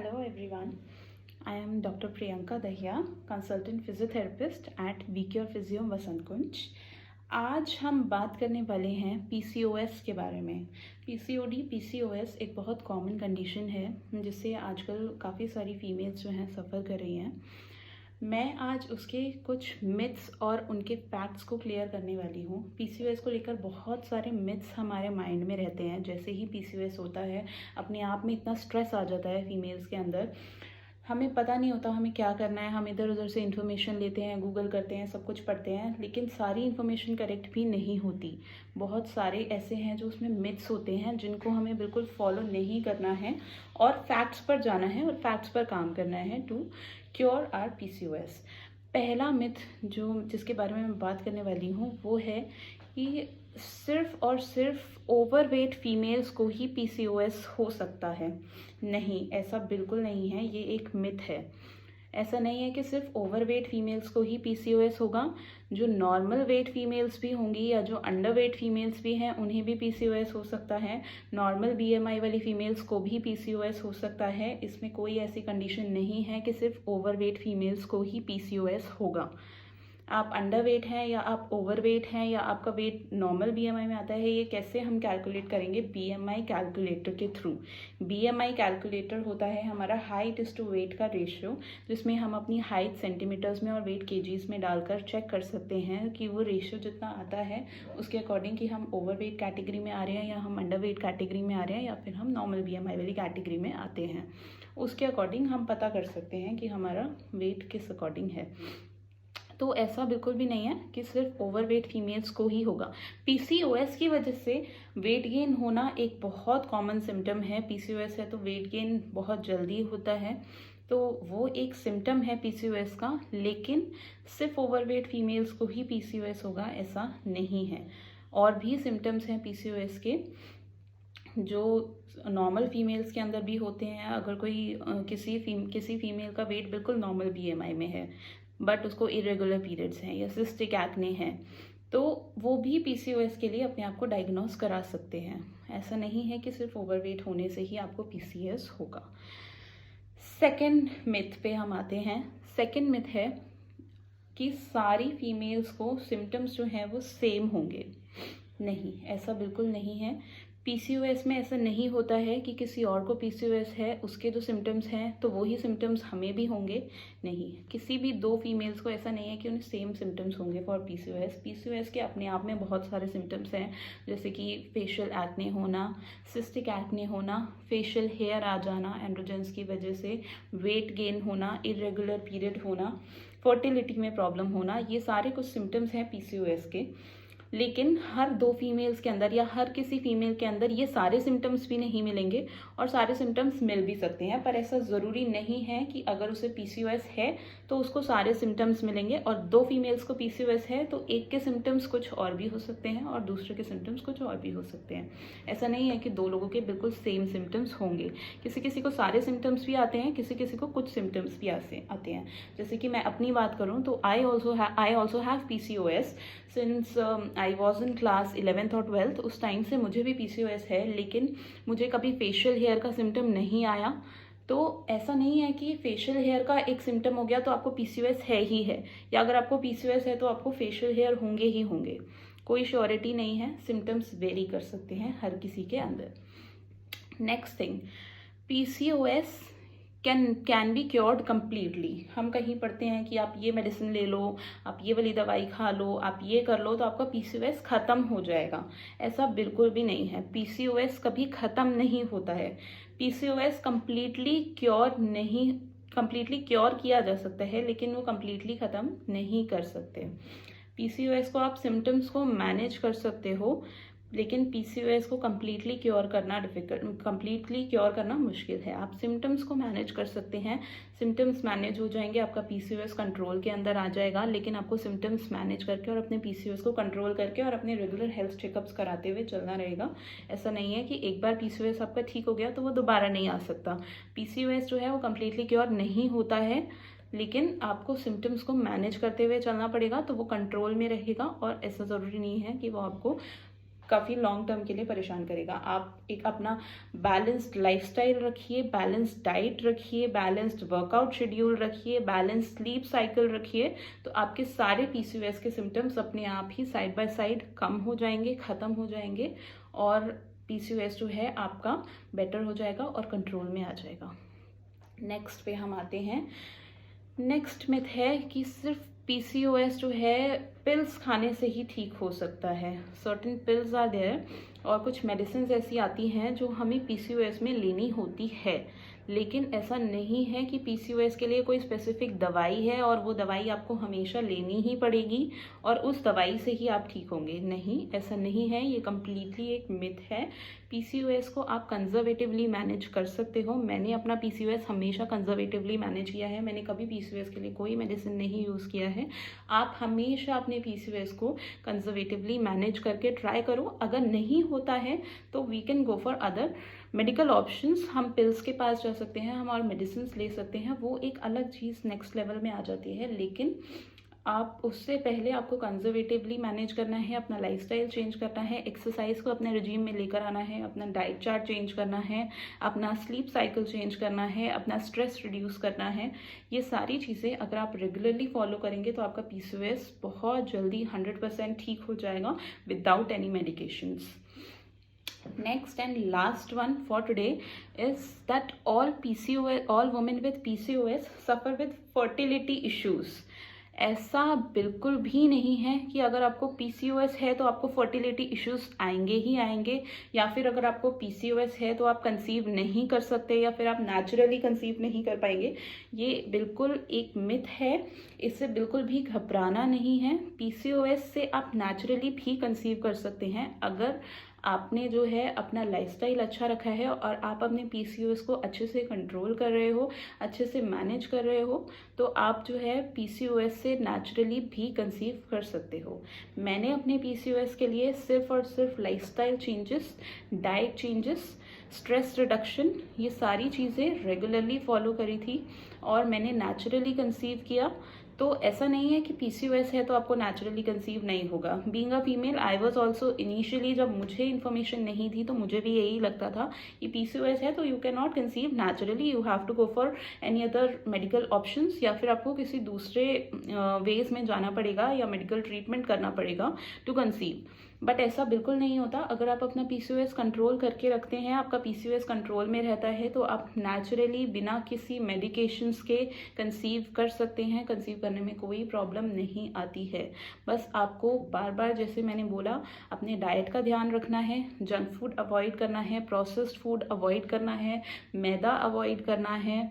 Hello everyone, I am Dr. Priyanka Dahiya, consultant physiotherapist at Wecure physio Vasant Kunj. आज हम बात करने वाले हैं पीसीओएस के बारे में। पीसीओडी पीसीओएस एक बहुत कॉमन कंडीशन है जिससे आजकल काफ़ी सारी फीमेल्स जो हैं सफ़र कर रही हैं। मैं आज उसके कुछ मिथ्स और उनके फैक्ट्स को क्लियर करने वाली हूँ। पीसीओएस को लेकर बहुत सारे मिथ्स हमारे माइंड में रहते हैं। जैसे ही पीसीओएस होता है अपने आप में इतना स्ट्रेस आ जाता है फीमेल्स के अंदर, हमें पता नहीं होता हमें क्या करना है। हम इधर उधर से इन्फॉर्मेशन लेते हैं, गूगल करते हैं, सब कुछ पढ़ते हैं, लेकिन सारी इन्फॉर्मेशन करेक्ट भी नहीं होती। बहुत सारे ऐसे हैं जो उसमें मिथ्स होते हैं जिनको हमें बिल्कुल फॉलो नहीं करना है और फैक्ट्स पर जाना है और फैक्ट्स पर काम करना है टू क्योर आर पीसीओएस। पहला मिथ जिसके बारे में मैं बात करने वाली हूँ वो है कि सिर्फ और सिर्फ ओवरवेट फीमेल्स को ही पीसीओएस हो सकता है। नहीं, ऐसा बिल्कुल नहीं है, ये एक मिथ है। ऐसा नहीं है कि सिर्फ ओवरवेट फीमेल्स को ही पीसीओएस होगा। जो नॉर्मल वेट फीमेल्स भी होंगी या जो अंडर वेट फीमेल्स भी हैं उन्हें भी पीसीओएस हो सकता है। नॉर्मल बीएमआई वाली फीमेल्स को भी पीसीओएस हो सकता है। इसमें कोई ऐसी कंडीशन नहीं है कि सिर्फ ओवरवेट फीमेल्स को ही पीसीओएस होगा। आप अंडर वेट हैं या आप ओवर वेट हैं या आपका वेट नॉर्मल बीएमआई में आता है, ये कैसे हम कैलकुलेट करेंगे? बीएमआई कैलकुलेटर के थ्रू। बीएमआई कैलकुलेटर होता है हमारा हाइट इज टू वेट का रेशियो, जिसमें हम अपनी हाइट सेंटीमीटर्स में और वेट केजीज में डालकर चेक कर सकते हैं कि वो रेशियो जितना आता है उसके अकॉर्डिंग कि हम ओवर वेट कैटेगरी में आ रहे हैं या हम अंडर वेट कैटेगरी में आ रहे हैं या फिर हम नॉर्मल बीएमआई वाली कैटेगरी में आते हैं। उसके अकॉर्डिंग हम पता कर सकते हैं कि हमारा वेट किस अकॉर्डिंग है। तो ऐसा बिल्कुल भी नहीं है कि सिर्फ ओवरवेट फीमेल्स को ही होगा। पीसीओएस की वजह से वेट गेन होना एक बहुत कॉमन सिम्टम है। पीसीओएस है तो वेट गेन बहुत जल्दी होता है, तो वो एक सिम्टम है पीसीओएस का। लेकिन सिर्फ ओवरवेट फीमेल्स को ही पीसीओएस होगा ऐसा नहीं है। और भी सिम्टम्स हैं पीसीओएस के जो नॉर्मल फीमेल्स के अंदर भी होते हैं। अगर कोई किसी फीमेल का वेट बिल्कुल नॉर्मल बीएमआई में है बट उसको इरेगुलर पीरियड्स हैं या सिस्टिक एक्ने हैं, तो वो भी पीसीओएस के लिए अपने आप को डायग्नोस करा सकते हैं। ऐसा नहीं है कि सिर्फ ओवरवेट होने से ही आपको पीसीओएस होगा। सेकंड मिथ पे हम आते हैं। सेकंड मिथ है कि सारी फीमेल्स को सिम्टम्स जो हैं वो सेम होंगे। नहीं, ऐसा बिल्कुल नहीं है। पीसीओएस में ऐसा नहीं होता है कि किसी और को पीसीओएस है, उसके जो सिम्टम्स हैं तो वही सिम्टम्स हमें भी होंगे। नहीं, किसी भी दो फीमेल्स को ऐसा नहीं है कि उन्हें सेम सिम्टम्स होंगे फॉर पीसीओएस। पीसीओएस के अपने आप में बहुत सारे सिम्टम्स हैं, जैसे कि फेशियल एक्ने होना, सिस्टिक एक्ने होना, फेशियल हेयर आ जाना एंड्रोजेंस की वजह से, वेट गेन होना, इरेगुलर पीरियड होना, फर्टिलिटी में प्रॉब्लम होना, ये सारे कुछ सिम्टम्स हैं पीसीओएस के। लेकिन हर दो फीमेल्स के अंदर या हर किसी फीमेल के अंदर ये सारे सिम्टम्स भी नहीं मिलेंगे और सारे सिम्टम्स मिल भी सकते हैं। पर ऐसा ज़रूरी नहीं है कि अगर उसे पीसीओएस है तो उसको सारे सिम्टम्स मिलेंगे। और दो फीमेल्स को पीसीओएस है तो एक के सिम्टम्स कुछ और भी हो सकते हैं और दूसरे के सिम्टम्स कुछ और भी हो सकते हैं। ऐसा नहीं है कि दो लोगों के बिल्कुल सेम सिम्टम्स होंगे। किसी किसी को सारे सिम्टम्स भी आते हैं, किसी किसी को कुछ सिम्टम्स भी आते हैं। जैसे कि मैं अपनी बात करूँ तो I also have PCOS since I was in class 11th और 12th। उस टाइम से मुझे भी पीसीओएस है, लेकिन मुझे कभी फेशियल हेयर का सिम्टम नहीं आया। तो ऐसा नहीं है कि फेशियल हेयर का एक सिम्टम हो गया तो आपको पीसीओएस है ही है, या अगर आपको पीसीओएस है तो आपको फेशियल हेयर होंगे ही होंगे। कोई श्योरिटी नहीं है, सिम्टम्स वेरी कर सकते हैं हर किसी के अंदर। Next thing, PCOS can be cured completely. हम कहीं पढ़ते हैं कि आप ये मेडिसिन ले लो, आप ये वाली दवाई खा लो, आप ये कर लो तो आपका पीसीओएस ख़त्म हो जाएगा। ऐसा बिल्कुल भी नहीं है। पीसीओएस कभी ख़त्म नहीं होता है। पीसीओएस कम्प्लीटली क्योर किया जा सकता है, लेकिन वो कम्प्लीटली ख़त्म नहीं कर सकते। पीसीओएस को आप सिम्टम्स को मैनेज कर सकते हो, लेकिन पीसीओएस को कम्प्लीटली क्योर करना मुश्किल है। आप सिम्टम्स को मैनेज कर सकते हैं, सिम्टम्स मैनेज हो जाएंगे, आपका पीसीओएस कंट्रोल के अंदर आ जाएगा। लेकिन आपको सिम्टम्स मैनेज करके और अपने पीसीओएस को कंट्रोल करके और अपने रेगुलर हेल्थ चेकअप्स कराते हुए चलना रहेगा। ऐसा नहीं है कि एक बार पीसीओएस आपका ठीक हो गया तो वो दोबारा नहीं आ सकता। पीसीओएस जो है वो कम्प्लीटली क्योर नहीं होता है, लेकिन आपको सिम्टम्स को मैनेज करते हुए चलना पड़ेगा तो वो कंट्रोल में रहेगा। और ऐसा ज़रूरी नहीं है कि वो आपको काफ़ी लॉन्ग टर्म के लिए परेशान करेगा। आप एक अपना बैलेंस्ड लाइफस्टाइल रखिए, बैलेंस्ड डाइट रखिए, बैलेंस्ड वर्कआउट शेड्यूल रखिए, बैलेंस्ड स्लीप साइकिल रखिए, तो आपके सारे पीसीओएस के सिम्टम्स अपने आप ही साइड बाय साइड कम हो जाएंगे, ख़त्म हो जाएंगे और पीसीओएस जो है आपका बेटर हो जाएगा और कंट्रोल में आ जाएगा। नेक्स्ट पे हम आते हैं। नेक्स्ट मिथ है कि सिर्फ पीसीओएस जो है पिल्स खाने से ही ठीक हो सकता है। सर्टेन पिल्स आर देयर, और कुछ मेडिसिन ऐसी आती हैं जो हमें पीसीओएस में लेनी होती है, लेकिन ऐसा नहीं है कि पीसीओएस के लिए कोई स्पेसिफिक दवाई है और वो दवाई आपको हमेशा लेनी ही पड़ेगी और उस दवाई से ही आप ठीक होंगे। नहीं, ऐसा नहीं है, ये कम्प्लीटली एक मिथ है। पीसीओएस को आप कंजर्वेटिवली मैनेज कर सकते हो। मैंने अपना पीसीओएस हमेशा कंजर्वेटिवली मैनेज किया है, मैंने कभी पीसीओएस के लिए कोई मेडिसिन नहीं यूज़ किया है। आप हमेशा अपने पीसीओएस को कंजर्वेटिवली मैनेज करके ट्राई करो। अगर नहीं होता है तो we can go for other medical options. हम पिल्स के पास जा सकते हैं, हम और मेडिसिन ले सकते हैं, वो एक अलग चीज़ नेक्स्ट लेवल में आ जाती है। लेकिन आप उससे पहले आपको कंजर्वेटिवली मैनेज करना है, अपना लाइफस्टाइल चेंज करना है, एक्सरसाइज को अपने रिजीम में लेकर आना है, अपना डाइट चार्ट चेंज करना है, अपना स्लीप साइकिल चेंज करना है, अपना स्ट्रेस रिड्यूस करना है। ये सारी चीज़ें अगर आप रेगुलरली फॉलो करेंगे तो आपका पीसीओएस बहुत जल्दी 100% ठीक हो जाएगा without any medications. Next and last one for today is that all women with PCOS suffer with fertility issues. ऐसा बिल्कुल भी नहीं है कि अगर आपको पीसीओएस है तो आपको फर्टिलिटी इश्यूज आएंगे ही आएंगे, या फिर अगर आपको पीसीओएस है तो आप कंसीव नहीं कर सकते या फिर आप नेचुरली कंसीव नहीं कर पाएंगे। ये बिल्कुल एक मिथ है, इससे बिल्कुल भी घबराना नहीं है। पीसीओएस से आप नेचुरली भी कंसीव कर सकते हैं अगर आपने जो है अपना लाइफस्टाइल अच्छा रखा है और आप अपने पीसीओएस को अच्छे से कंट्रोल कर रहे हो, अच्छे से मैनेज कर रहे हो, तो आप जो है पीसीओएस से नेचुरली भी कंसीव कर सकते हो। मैंने अपने पीसीओएस के लिए सिर्फ और सिर्फ lifestyle changes, diet changes, stress reduction, ये सारी चीज़ें रेगुलरली फॉलो करी थी और मैंने नेचुरली कंसीव किया। तो ऐसा नहीं है कि पीसीओएस है तो आपको नेचुरली कंसीव नहीं होगा। Being a female I was also initially, जब मुझे इन्फॉर्मेशन नहीं थी तो मुझे भी यही लगता था कि पीसीओएस है तो you can not conceive naturally, you have to go for any other medical options, या फिर आपको किसी दूसरे वेज में जाना पड़ेगा या मेडिकल ट्रीटमेंट करना पड़ेगा टू कंसीव। बट ऐसा बिल्कुल नहीं होता। अगर आप अपना पीसीओएस कंट्रोल करके रखते हैं, आपका पीसीओएस कंट्रोल में रहता है, तो आप नेचुरली बिना किसी मेडिकेशंस के कंसीव कर सकते हैं। कंसीव करने में कोई प्रॉब्लम नहीं आती है। बस आपको बार बार, जैसे मैंने बोला, अपने डाइट का ध्यान रखना है, जंक फूड अवॉइड करना है, प्रोसेस्ड फूड अवॉइड करना है, मैदा अवॉइड करना है।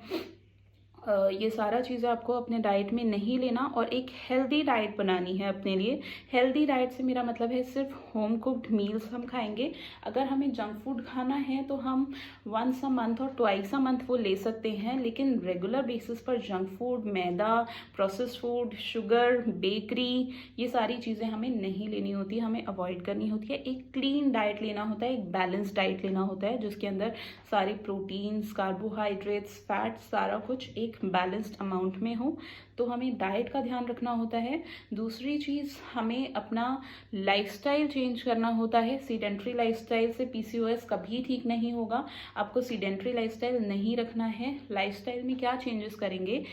ये सारा चीज़ें आपको अपने डाइट में नहीं लेना और एक हेल्दी डाइट बनानी है अपने लिए। हेल्दी डाइट से मेरा मतलब है सिर्फ होम कुक्ड मील्स हम खाएंगे। अगर हमें जंक फूड खाना है तो हम वंस अ मंथ और ट्वाइस अ मंथ वो ले सकते हैं, लेकिन रेगुलर बेसिस पर जंक फूड, मैदा, प्रोसेस्ड फूड, शुगर, बेकरी, ये सारी चीज़ें हमें नहीं लेनी होती, हमें अवॉइड करनी होती है। एक क्लीन डाइट लेना होता है, एक बैलेंस डाइट लेना होता है, जिसके अंदर सारे प्रोटीन्स, कार्बोहाइड्रेट्स, फैट्स, सारा कुछ एक बैलेंस्ड अमाउंट में हो। तो हमें डाइट का ध्यान रखना होता है। दूसरी चीज़, हमें अपना लाइफस्टाइल चेंज करना होता है। सीडेंट्री लाइफस्टाइल से पीसीओएस कभी ठीक नहीं होगा। आपको सीडेंट्री लाइफस्टाइल नहीं रखना है। लाइफस्टाइल में क्या चेंजेस करेंगे?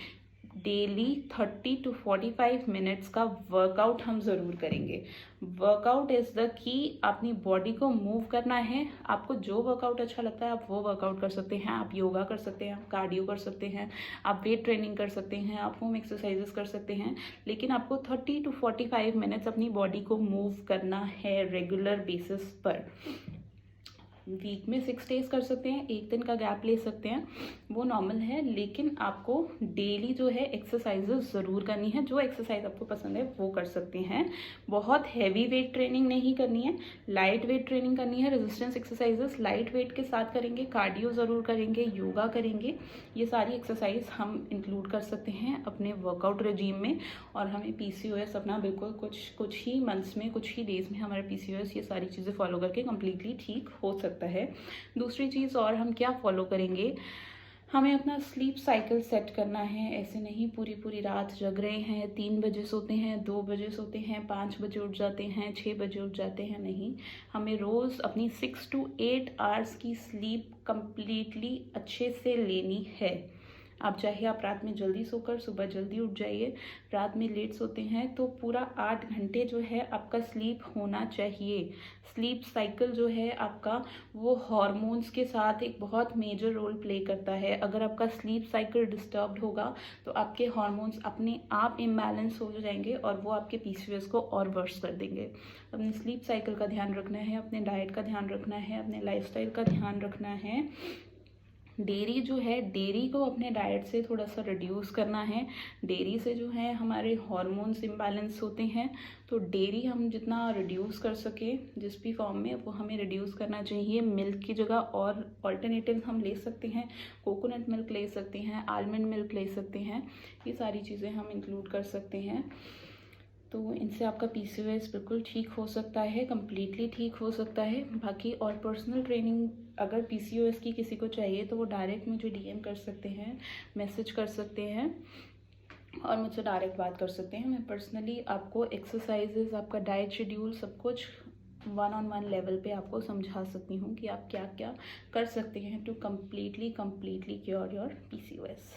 डेली 30 to 45 मिनट्स का वर्कआउट हम ज़रूर करेंगे। Workout is the key. अपनी बॉडी को मूव करना है। आपको जो वर्कआउट अच्छा लगता है आप वो वर्कआउट कर सकते हैं। आप योगा कर सकते हैं, आप कार्डियो कर सकते हैं, आप वेट ट्रेनिंग कर सकते हैं, आप होम एक्सरसाइजेस कर सकते हैं, लेकिन आपको 30 to 45 मिनट्स अपनी बॉडी को मूव करना है रेगुलर बेसिस पर। वीक में 6 डेज कर सकते हैं, एक दिन का गैप ले सकते हैं, वो नॉर्मल है। लेकिन आपको डेली जो है एक्सरसाइजेस ज़रूर करनी है। जो एक्सरसाइज आपको पसंद है वो कर सकते हैं। बहुत हैवी वेट ट्रेनिंग नहीं करनी है, लाइट वेट ट्रेनिंग करनी है। रेजिस्टेंस एक्सरसाइजेस लाइट वेट के साथ करेंगे, कार्डियो ज़रूर करेंगे, योगा करेंगे। ये सारी एक्सरसाइज हम इंक्लूड कर सकते हैं अपने वर्कआउट रेजीम में, और हमें पीसीओएस अपना बिल्कुल कुछ ही मंथ्स में, कुछ ही डेज में हमारा पीसीओएस ये सारी चीज़ें फॉलो करके कम्प्लीटली ठीक हो सकता है। दूसरी चीज़ और हम क्या फॉलो करेंगे, हमें अपना स्लीप साइकिल सेट करना है। ऐसे नहीं पूरी पूरी रात जग रहे हैं, 3 बजे सोते हैं, 2 बजे सोते हैं, 5 बजे उठ जाते हैं, 6 बजे उठ जाते हैं, नहीं। हमें रोज़ अपनी 6 to 8 आवर्स की स्लीप कंप्लीटली अच्छे से लेनी है। आप चाहे आप रात में जल्दी सोकर सुबह जल्दी उठ जाइए, रात में लेट सोते हैं तो पूरा 8 घंटे जो है आपका स्लीप होना चाहिए। स्लीप साइकिल जो है आपका, वो हॉर्मोन्स के साथ एक बहुत मेजर रोल प्ले करता है। अगर आपका स्लीप साइकिल डिस्टर्ब्ड होगा तो आपके हॉर्मोन्स अपने आप इम्बैलेंस हो जाएंगे और वो आपके पीसीओएस को और वर्स कर देंगे। अपने स्लीप साइकिल का ध्यान रखना है, अपने डाइट का ध्यान रखना है, अपने लाइफस्टाइल का ध्यान रखना है। डेयरी जो है, डेयरी को अपने डाइट से थोड़ा सा रिड्यूस करना है। डेयरी से जो है हमारे हार्मोन्स इम्बैलेंस होते हैं, तो डेयरी हम जितना रिड्यूस कर सके जिस भी फॉर्म में, वो हमें रिड्यूस करना चाहिए। मिल्क की जगह और ऑल्टरनेटिव हम ले सकते हैं, कोकोनट मिल्क ले सकते हैं, आलमंड मिल्क ले सकते हैं, ये सारी चीज़ें हम इंक्लूड कर सकते हैं। तो इनसे आपका पीसीओएस बिल्कुल ठीक हो सकता है, कम्प्लीटली ठीक हो सकता है। बाकी और पर्सनल ट्रेनिंग अगर पीसीओएस की किसी को चाहिए तो वो डायरेक्ट मुझे डीएम कर सकते हैं, मैसेज कर सकते हैं और मुझसे डायरेक्ट बात कर सकते हैं। मैं पर्सनली आपको एक्सरसाइजेज, आपका डाइट शेड्यूल, सब कुछ 1-on-1 लेवल पे आपको समझा सकती हूँ कि आप क्या क्या कर सकते हैं to completely cure your PCOS.